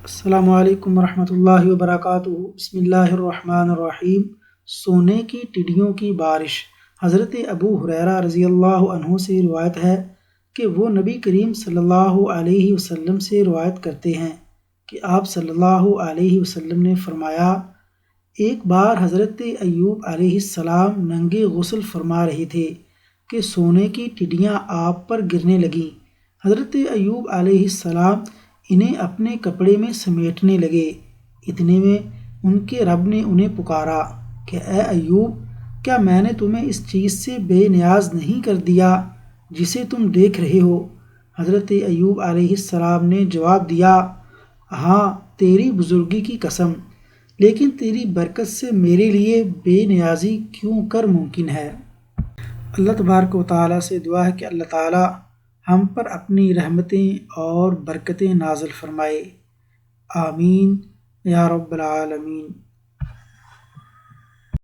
السلام علیکم ورحمۃ اللہ وبرکاتہ۔ بسم اللہ الرحمن الرحیم۔ سونے کی ٹڈیوں کی بارش۔ حضرت ابو ہریرہ رضی اللہ عنہ سے روایت ہے کہ وہ نبی کریم صلی اللہ علیہ وسلم سے روایت کرتے ہیں کہ آپ صلی اللہ علیہ وسلم نے فرمایا، ایک بار حضرت ایوب علیہ السلام ننگے غسل فرما رہے تھے کہ سونے کی ٹڈیاں آپ پر گرنے لگیں۔ حضرت ایوب علیہ السلام انہیں اپنے کپڑے میں سمیٹنے لگے۔ اتنے میں ان کے رب نے انہیں پکارا کہ اے ایوب، کیا میں نے تمہیں اس چیز سے بے نیاز نہیں کر دیا جسے تم دیکھ رہے ہو؟ حضرت ایوب علیہ السلام نے جواب دیا، ہاں تیری بزرگی کی قسم، لیکن تیری برکت سے میرے لیے بے نیازی کیوں کر ممکن ہے۔ اللہ تبارک و تعالیٰ سے دعا ہے کہ اللہ تعالیٰ ہم پر اپنی رحمتیں اور برکتیں نازل فرمائے۔ آمین یا رب العالمین۔